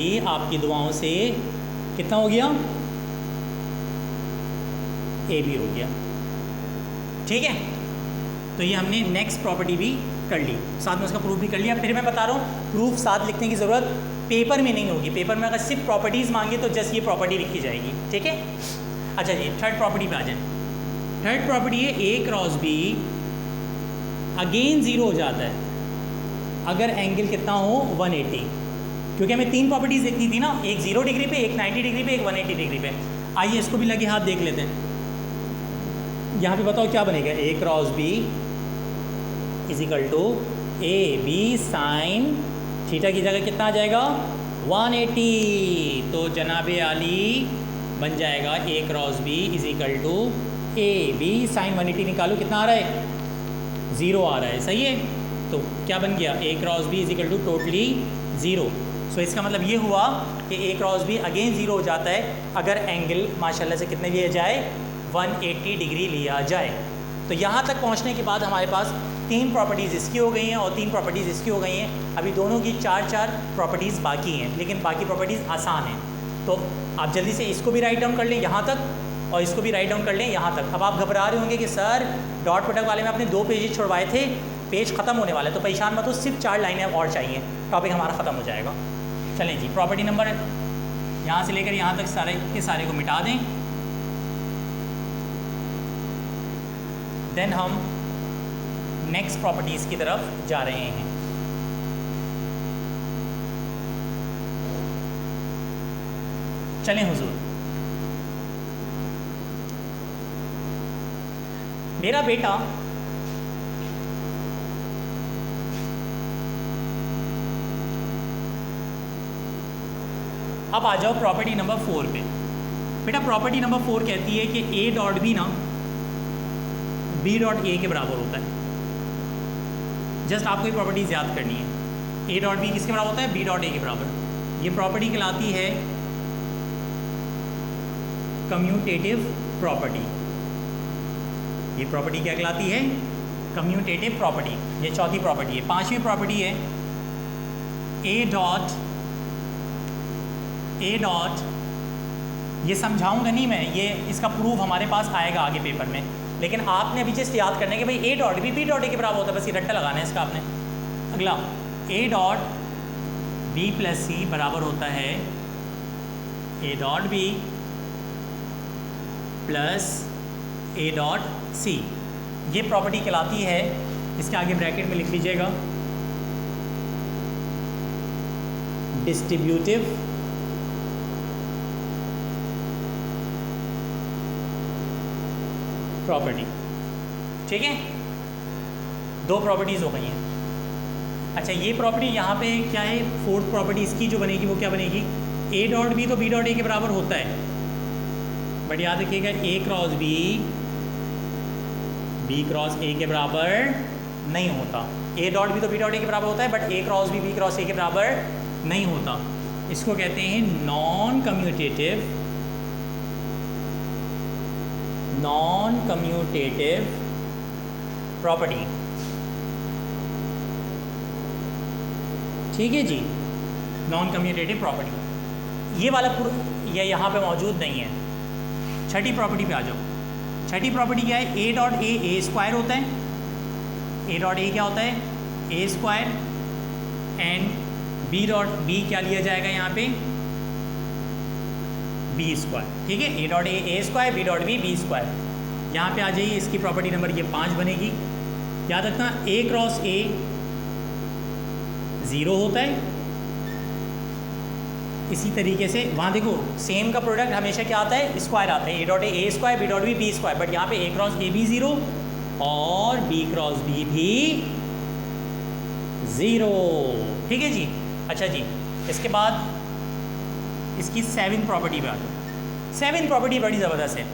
ये आपकी दुआओं से कितना हो गया, ए भी हो गया। ठीक है, तो ये हमने नेक्स्ट प्रॉपर्टी भी कर ली, साथ में उसका प्रूफ भी कर लिया। फिर मैं बता रहा हूँ प्रूफ साथ लिखने की ज़रूरत पेपर में नहीं होगी। पेपर में अगर सिर्फ प्रॉपर्टीज़ मांगे तो जस्ट ये प्रॉपर्टी लिखी जाएगी। ठीक है, अच्छा जी, थर्ड प्रॉपर्टी पे आ जाए। थर्ड प्रॉपर्टी है ए क्रॉस बी अगेन ज़ीरो हो जाता है अगर एंगल कितना हो 180, क्योंकि हमें तीन प्रॉपर्टीज़ देखनी थी ना, एक 0 डिग्री पे, एक 90 डिग्री पे, एक 180 डिग्री पे। आइए इसको भी लगे हाथ देख लेते हैं। यहाँ पे बताओ क्या बनेगा, A cross B is equal to A B sine theta की जगह कितना आ जाएगा 180, तो जनाबे आली बन जाएगा A cross B is equal to A B sine 180। निकालो कितना आ रहा है, 0 आ रहा है, सही है। तो क्या बन गया, A cross B is equal to totally 0। So इसका मतलब ये हुआ कि ए क्रॉस बी अगेन 0 हो जाता है अगर एंगल माशाल्लाह से कितने लिया जाए 180 डिग्री लिया जाए। तो यहाँ तक पहुँचने के बाद हमारे पास तीन प्रॉपर्टीज़ इसकी हो गई हैं और तीन प्रॉपर्टीज़ इसकी हो गई हैं। अभी दोनों की चार प्रॉपर्टीज़ बाकी हैं, लेकिन बाकी प्रॉपर्टीज़ आसान हैं। तो आप जल्दी से इसको भी राइट डाउन कर लें यहाँ तक और इसको भी राइट डाउन कर लें यहाँ तक। अब आप घबरा रहे होंगे कि सर डॉट प्रोडक्ट वाले में आपने 2 पेजेस छुड़वाए थे, पेज ख़त्म होने वाला है, तो परेशान मत हो, सिर्फ 4 लाइनें और चाहिए, टॉपिक हमारा ख़त्म हो जाएगा। चलें जी, प्रॉपर्टी नंबर यहाँ से लेकर यहाँ तक सारे के सारे को मिटा दें। देन हम नेक्स्ट प्रॉपर्टीज़ की तरफ जा रहे हैं। चलें हुजूर, मेरा बेटा अब आ जाओ प्रॉपर्टी नंबर 4 पे। बेटा प्रॉपर्टी नंबर 4 कहती है कि ए डॉट बी ना बी डॉट ए के बराबर होता है। जस्ट आपको ये प्रॉपर्टीज़ याद करनी है। ए डॉट बी किसके बराबर होता है, बी डॉट ए के बराबर। ये प्रॉपर्टी कहलाती है कम्यूटेटिव प्रॉपर्टी। ये प्रॉपर्टी क्या कहलाती है, कम्यूटेटिव प्रॉपर्टी। ये चौथी प्रॉपर्टी है। पांचवी प्रॉपर्टी है ए डॉट, ये समझाऊंगा नहीं मैं, ये इसका प्रूफ हमारे पास आएगा आगे पेपर में, लेकिन आपने अभी जस्ट याद करना है कि भाई A dot B dot A के बराबर होता है, बस ये रट्टा लगाना है इसका आपने। अगला A dot B plus C बराबर होता है A dot B plus A dot C. ये प्रॉपर्टी कहलाती है, इसके आगे ब्रैकेट में लिख लीजिएगा, डिस्ट्रीब्यूटिव प्रॉपर्टी। ठीक है, 2 प्रॉपर्टीज़ हो गई हैं। अच्छा, ये प्रॉपर्टी यहाँ पे क्या है, फोर्थ प्रॉपर्टी इसकी जो बनेगी वो क्या बनेगी, ए डॉट बी तो बी डॉट ए के बराबर होता है, बट याद रखिएगा A cross B B cross A के बराबर नहीं होता। ए डॉट बी तो बी डॉट ए के बराबर होता है, but A cross B B cross A के बराबर नहीं होता। इसको कहते हैं नॉन कम्यूटेटिव प्रॉपर्टी। ठीक है जी, नॉन कम्यूटेटिव प्रॉपर्टी। ये वाला ये यहाँ पे मौजूद नहीं है। छठी प्रॉपर्टी पे आ जाओ। छठी प्रॉपर्टी क्या है, ए डॉट ए स्क्वायर होता है। ए डॉट ए क्या होता है, A square, and B dot B क्या लिया जाएगा यहाँ पे, बी स्क्वायर। ठीक है, A dot A square, B dot B square. यहाँ पे आ जाइए, इसकी प्रॉपर्टी नंबर ये 5 बनेगी। याद रखना ए क्रॉस ए 0 होता है। इसी तरीके से वहाँ देखो सेम का प्रोडक्ट हमेशा क्या आता है, स्क्वायर आता है। A dot A square, B dot B square, but यहाँ पे ए क्रॉस ए भी 0 और बी क्रॉस बी भी 0। ठीक है जी। अच्छा जी, इसके बाद इसकी 7th प्रॉपर्टी पे आ जाओ। 7th प्रॉपर्टी बड़ी ज़बरदस्त है।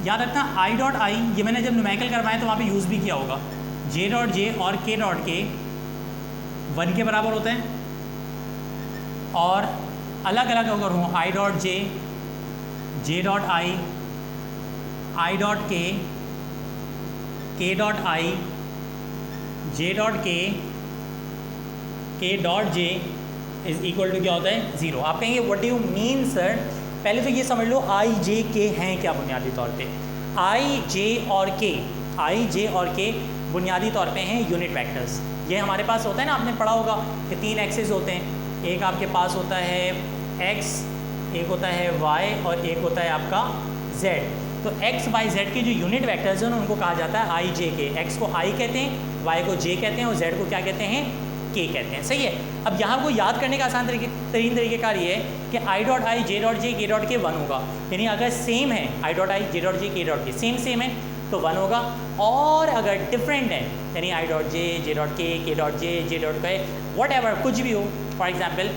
याद रखना आई डॉट आई, ये मैंने जब न्यूमेरिकल करवाया तो वहाँ पे यूज़ भी किया होगा। जे डॉट जे और के डॉट के 1 के बराबर होते हैं, और अलग अलग अगर हो I dot J, J dot I dot K dot I, J dot K dot J, is equal to क्या होता है 0। आप कहेंगे what do you mean sir? पहले तो ये समझ लो आई जे के हैं क्या बुनियादी तौर पे। आई जे और के बुनियादी तौर पे हैं यूनिट वेक्टर्स। ये हमारे पास होता है ना, आपने पढ़ा होगा कि 3 एक्सेस होते हैं। एक आपके पास होता है x, एक होता है y और एक होता है आपका z। तो x y z के जो यूनिट वेक्टर्स हैं उनको कहा जाता है आई जे के। x को i कहते हैं, y को j कहते हैं और z को क्या कहते हैं? k कहते हैं। सही है। अब यहाँ को याद करने का आसान तरीन तरीक़ेकार ये है कि i dot I J dot J के डॉट के 1 होगा। यानी अगर सेम है i dot I J dot J के डॉट के सेम है तो 1 होगा, और अगर डिफरेंट है यानी i dot J dot K dot J dot के वट एवर कुछ भी हो फॉर एग्जाम्पल,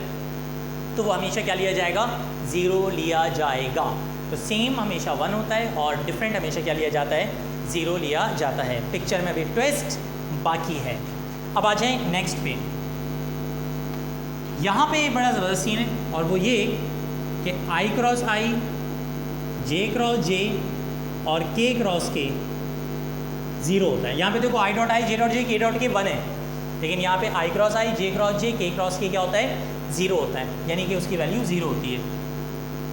तो वो हमेशा क्या लिया जाएगा? 0 लिया जाएगा। तो सेम हमेशा 1 होता है और डिफरेंट हमेशा क्या लिया जाता है? 0 लिया जाता है। पिक्चर में अभी ट्विस्ट बाकी है। अब आ जाएं नेक्स्ट पे। यहाँ पे बड़ा ज़बरदस्त सीन है और वो ये कि i cross i, j cross j और k क्रॉस k 0 होता है। यहाँ पे देखो i dot I J dot J के डॉट के 1 है, लेकिन यहाँ पे i cross i j cross j k cross k क्या होता है? 0 होता है, यानी कि उसकी वैल्यू 0 होती है।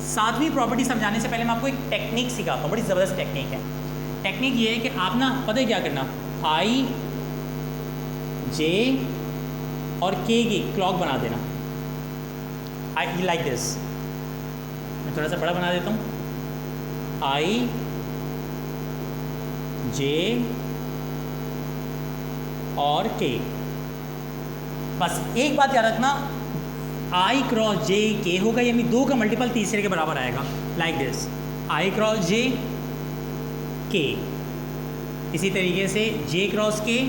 7वीं प्रॉपर्टी समझाने से पहले मैं आपको एक टेक्निक सिखाता हूँ, बड़ी ज़बरदस्त टेक्निक है। टेक्निक ये है कि आप ना पता है क्या करना, i j और k की क्लॉक बना देना। I like this. मैं थोड़ा सा बड़ा बना देता हूँ। i j और k। बस एक बात याद रखना, i क्रॉस j k होगा, यानी 2 का मल्टीपल तीसरे के बराबर आएगा। Like this, i cross j k। इसी तरीके से j क्रॉस k,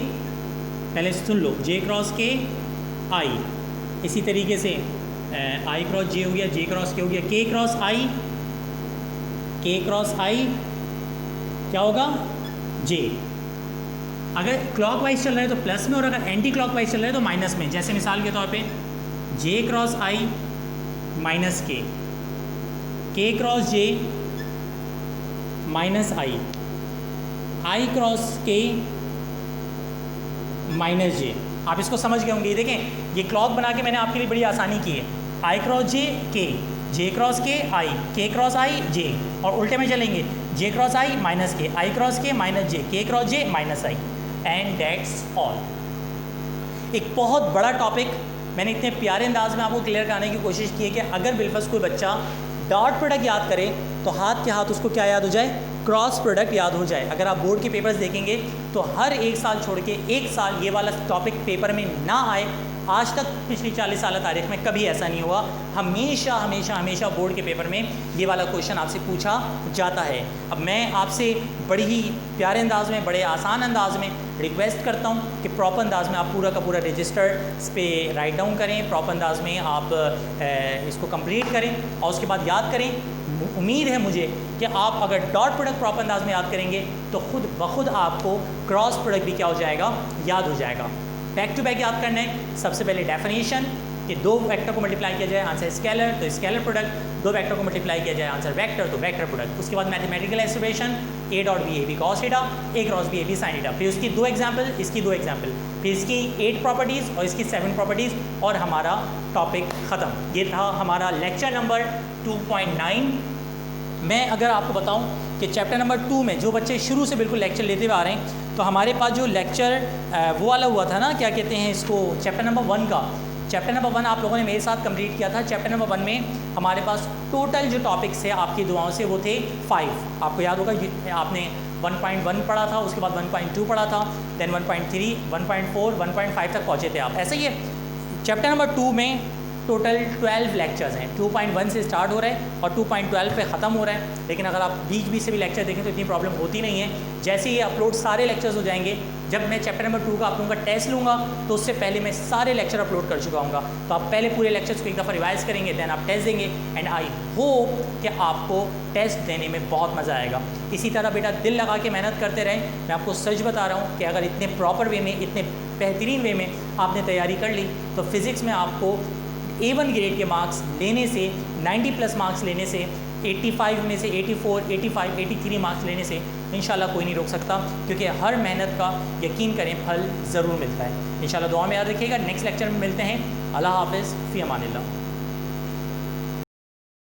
पहले सुन लो, j क्रॉस k i। इसी तरीके से i क्रॉस j हो गया, j क्रॉस k हो गया, k क्रॉस i क्या होगा? j। अगर क्लॉकवाइज चल रहा है तो प्लस में, और अगर एंटी क्लॉकवाइज चल रहा है तो माइनस में। जैसे मिसाल के तौर पे j cross i minus k cross j minus i cross k minus j। आप इसको समझ गए होंगे। देखें, ये क्लॉक बना के मैंने आपके लिए बड़ी आसानी की है। i cross j k, j cross k i, k cross i j, और उल्टे में चलेंगे j cross i minus k, i cross k minus j, k cross j minus i, and that's all. एक बहुत बड़ा टॉपिक मैंने इतने प्यारे अंदाज में आपको क्लियर कराने की कोशिश की है कि अगर बिलफर्ज कोई बच्चा डॉट प्रोडक्ट याद करे तो हाथ के हाथ उसको क्या याद हो जाए? क्रॉस प्रोडक्ट याद हो जाए। अगर आप बोर्ड के पेपर्स देखेंगे तो हर एक साल छोड़ के एक साल ये वाला टॉपिक पेपर में ना आए, आज तक पिछली 40 साल तारीख में कभी ऐसा नहीं हुआ। हमेशा हमेशा हमेशा बोर्ड के पेपर में ये वाला क्वेश्चन आपसे पूछा जाता है। अब मैं आपसे बड़ी ही प्यारे अंदाज में, बड़े आसान अंदाज में रिक्वेस्ट करता हूँ कि प्रॉपर अंदाज में आप पूरा का पूरा रजिस्टर इस पर राइट डाउन करें, प्रॉपर अंदाज में आप इसको कंप्लीट करें और उसके बाद याद करें। उम्मीद है मुझे कि आप अगर डॉट प्रोडक्ट प्रॉपर अंदाज में याद करेंगे तो खुद ब खुद आपको क्रॉस प्रोडक्ट भी क्या हो जाएगा? याद हो जाएगा। बैक टू बैक याद करना है। सबसे पहले डेफिनेशन कि 2 वेक्टर को मल्टीप्लाई किया जाए आंसर स्केलर, तो स्केलर प्रोडक्ट। 2 वेक्टर को मल्टीप्लाई किया जाए आंसर वेक्टर, तो वेक्टर प्रोडक्ट। उसके बाद mathematical expression a dot B A B cos theta, a cross B A B sine theta. फिर उसकी 2 एग्जाम्पल, इसकी 2 एग्जाम्पल, फिर इसकी 8 प्रॉपर्टीज़ और इसकी 7 प्रॉपर्टीज़, और हमारा टॉपिक ख़त्म। ये था हमारा लेक्चर नंबर 2.9। मैं अगर आपको बताऊं कि चैप्टर नंबर 2 में जो बच्चे शुरू से बिल्कुल लेक्चर लेते हुए आ रहे हैं, तो हमारे पास जो लेक्चर वो वाला हुआ था ना, क्या कहते हैं इसको, चैप्टर नंबर 1 का। चैप्टर नंबर 1 आप लोगों ने मेरे साथ कंप्लीट किया था। चैप्टर नंबर 1 में हमारे पास टोटल जो टॉपिक्स थे आपकी दुआओं से वो थे 5। आपको याद होगा आपने 1.1 पढ़ा था, उसके बाद 1.2 पढ़ा था, देन 1.3, 1.4, 1.5 तक पहुँचे थे आप। ऐसा ही है चैप्टर नंबर 2 में टोटल 12 लेक्चर्स हैं। 2.1 से स्टार्ट हो रहा है और 2.12 पे ख़त्म हो रहा है। लेकिन अगर आप बीच बीच से भी लेक्चर देखें तो इतनी प्रॉब्लम होती नहीं है। जैसे ही अपलोड सारे लेक्चर्स हो जाएंगे, जब मैं चैप्टर नंबर 2 का आप लोगों का टेस्ट लूँगा तो उससे पहले मैं सारे लेक्चर अपलोड कर चुका हूँगा। तो आप पहले पूरे लेक्चर्स को एक दफ़ा रिवाइज़ करेंगे, दैन आप टेस्ट देंगे, एंड आई होप कि आपको टेस्ट देने में बहुत मज़ा आएगा। इसी तरह बेटा दिल लगा के मेहनत करते रहें। मैं आपको सच बता रहा हूँ कि अगर इतने प्रॉपर वे में, इतने बेहतरीन वे में आपने तैयारी कर ली तो फिज़िक्स में आपको A1 ग्रेड के मार्क्स लेने से, 90+ मार्क्स लेने से, 85 में से 84, 85, 83 मार्क्स लेने से इंशाल्लाह कोई नहीं रोक सकता, क्योंकि हर मेहनत का यकीन करें फल ज़रूर मिलता है। इंशाल्लाह दुआ में याद रखिएगा। नेक्स्ट लेक्चर में मिलते हैं। अल्लाह हाफ़िज़, फ़ी अमानिल्लाह।